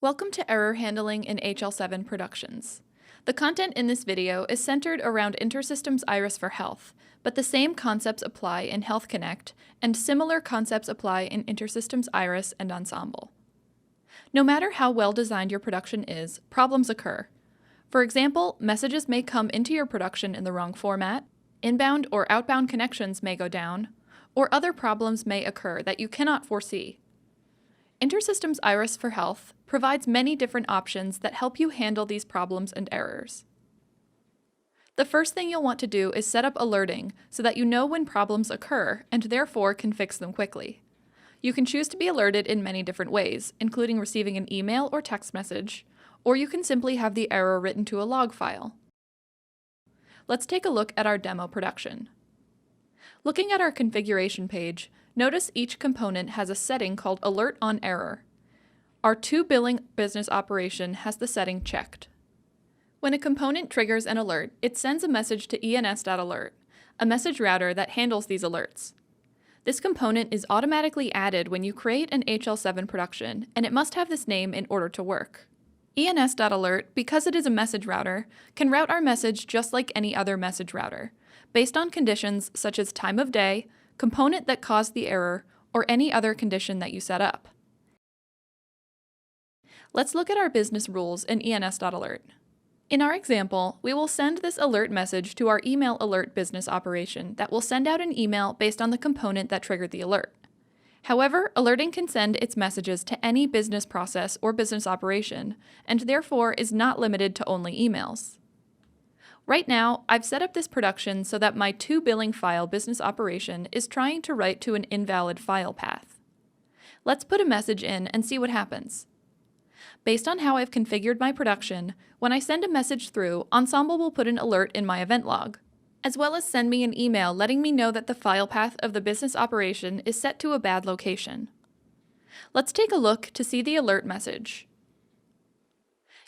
Welcome to Error Handling in HL7 Productions. The content in this video is centered around InterSystems IRIS for Health, but the same concepts apply in Health Connect, and similar concepts apply in InterSystems IRIS and Ensemble. No matter how well designed your production is, problems occur. For example, messages may come into your production in the wrong format, inbound or outbound connections may go down, or other problems may occur that you cannot foresee. InterSystems IRIS for Health provides many different options that help you handle these problems and errors. The first thing you'll want to do is set up alerting so that you know when problems occur and therefore can fix them quickly. You can choose to be alerted in many different ways, including receiving an email or text message, or you can simply have the error written to a log file. Let's take a look at our demo production. Looking at our configuration page, notice each component has a setting called Alert on Error. Our to-billing business operation has the setting checked. When a component triggers an alert, it sends a message to ens.alert, a message router that handles these alerts. This component is automatically added when you create an HL7 production, and it must have this name in order to work. ens.alert, because it is a message router, can route our message just like any other message router, based on conditions such as time of day, component that caused the error, or any other condition that you set up. Let's look at our business rules in ens.alert. In our example, we will send this alert message to our email alert business operation that will send out an email based on the component that triggered the alert. However, alerting can send its messages to any business process or business operation, and therefore is not limited to only emails. Right now, I've set up this production so that my to-billing file business operation is trying to write to an invalid file path. Let's put a message in and see what happens. Based on how I've configured my production, when I send a message through, Ensemble will put an alert in my event log, as well as send me an email letting me know that the file path of the business operation is set to a bad location. Let's take a look to see the alert message.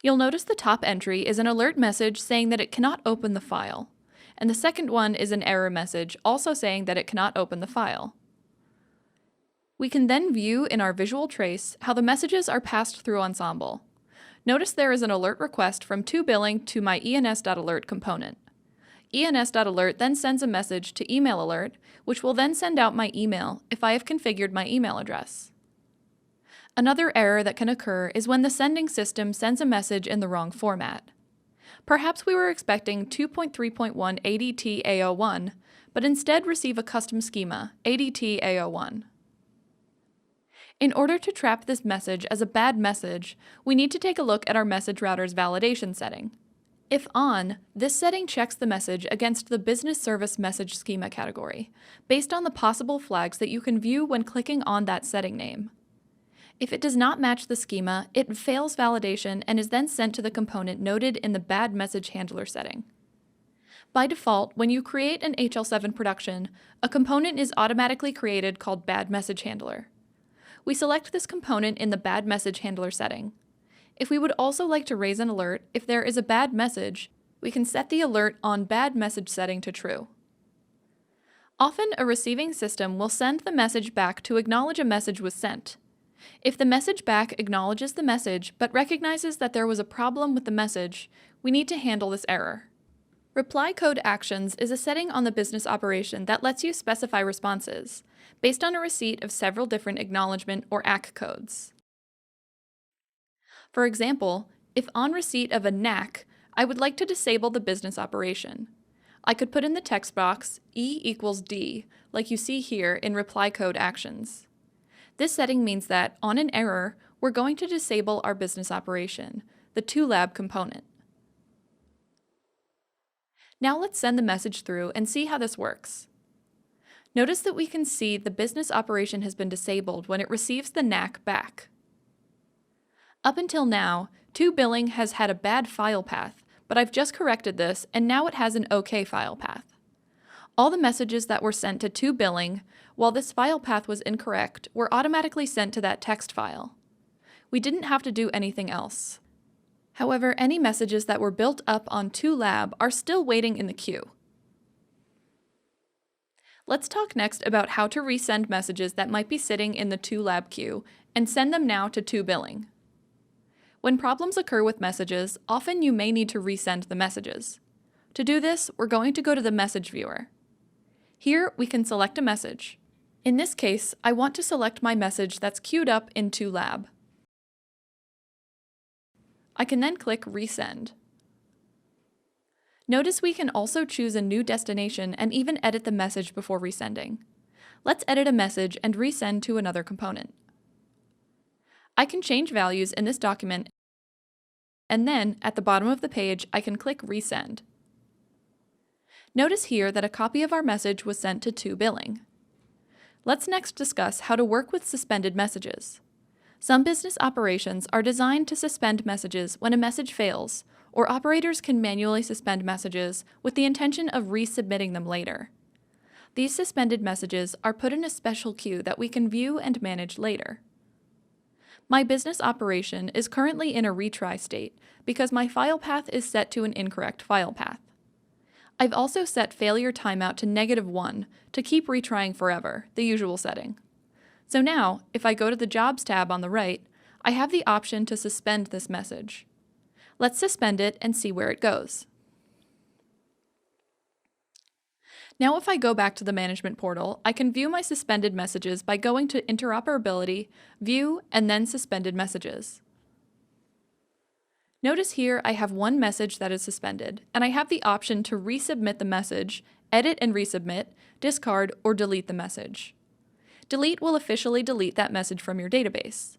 You'll notice the top entry is an alert message saying that it cannot open the file, and the second one is an error message also saying that it cannot open the file. We can then view in our visual trace how the messages are passed through Ensemble. Notice there is an alert request from to-billing to my ens.alert component. ens.alert then sends a message to email alert, which will then send out my email if I have configured my email address. Another error that can occur is when the sending system sends a message in the wrong format. Perhaps we were expecting 2.3.1 ADT AO1, but instead receive a custom schema, ADT AO1. In order to trap this message as a bad message, we need to take a look at our message router's validation setting. If on, this setting checks the message against the Business Service Message Schema category, based on the possible flags that you can view when clicking on that setting name. If it does not match the schema, it fails validation and is then sent to the component noted in the Bad Message Handler setting. By default, when you create an HL7 production, a component is automatically created called Bad Message Handler. We select this component in the Bad Message Handler setting. If we would also like to raise an alert if there is a bad message, we can set the alert on Bad Message setting to true. Often, a receiving system will send the message back to acknowledge a message was sent. If the message back acknowledges the message but recognizes that there was a problem with the message, we need to handle this error. Reply code actions is a setting on the business operation that lets you specify responses, based on a receipt of several different acknowledgement or ACK codes. For example, if on receipt of a NACK, I would like to disable the business operation, I could put in the text box E equals D, like you see here in reply code actions. This setting means that, on an error, we're going to disable our business operation, the to-lab component. Now let's send the message through and see how this works. Notice that we can see the business operation has been disabled when it receives the NACK back. Up until now, to-billing has had a bad file path, but I've just corrected this and now it has an OK file path. All the messages that were sent to to-billing, while this file path was incorrect, were automatically sent to that text file. We didn't have to do anything else. However, any messages that were built up on to-lab are still waiting in the queue. Let's talk next about how to resend messages that might be sitting in the to-lab queue and send them now to to-billing. When problems occur with messages, often you may need to resend the messages. To do this, we're going to go to the message viewer. Here, we can select a message. In this case, I want to select my message that's queued up in ToLab. I can then click Resend. Notice we can also choose a new destination and even edit the message before resending. Let's edit a message and resend to another component. I can change values in this document, and then at the bottom of the page, I can click Resend. Notice here that a copy of our message was sent to ToBilling. Let's next discuss how to work with suspended messages. Some business operations are designed to suspend messages when a message fails, or operators can manually suspend messages with the intention of resubmitting them later. These suspended messages are put in a special queue that we can view and manage later. My business operation is currently in a retry state because my file path is set to an incorrect file path. I've also set failure timeout to -1 to keep retrying forever, the usual setting. So now, if I go to the Jobs tab on the right, I have the option to suspend this message. Let's suspend it and see where it goes. Now if I go back to the management portal, I can view my suspended messages by going to Interoperability, View, and then Suspended Messages. Notice here I have one message that is suspended, and I have the option to resubmit the message, edit and resubmit, discard, or delete the message. Delete will officially delete that message from your database.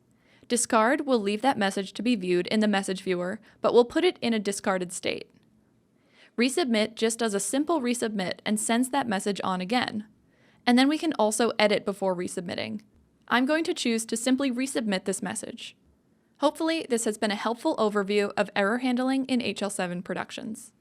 Discard will leave that message to be viewed in the message viewer, but will put it in a discarded state. Resubmit just does a simple resubmit and sends that message on again. And then we can also edit before resubmitting. I'm going to choose to simply resubmit this message. Hopefully, this has been a helpful overview of error handling in HL7 productions.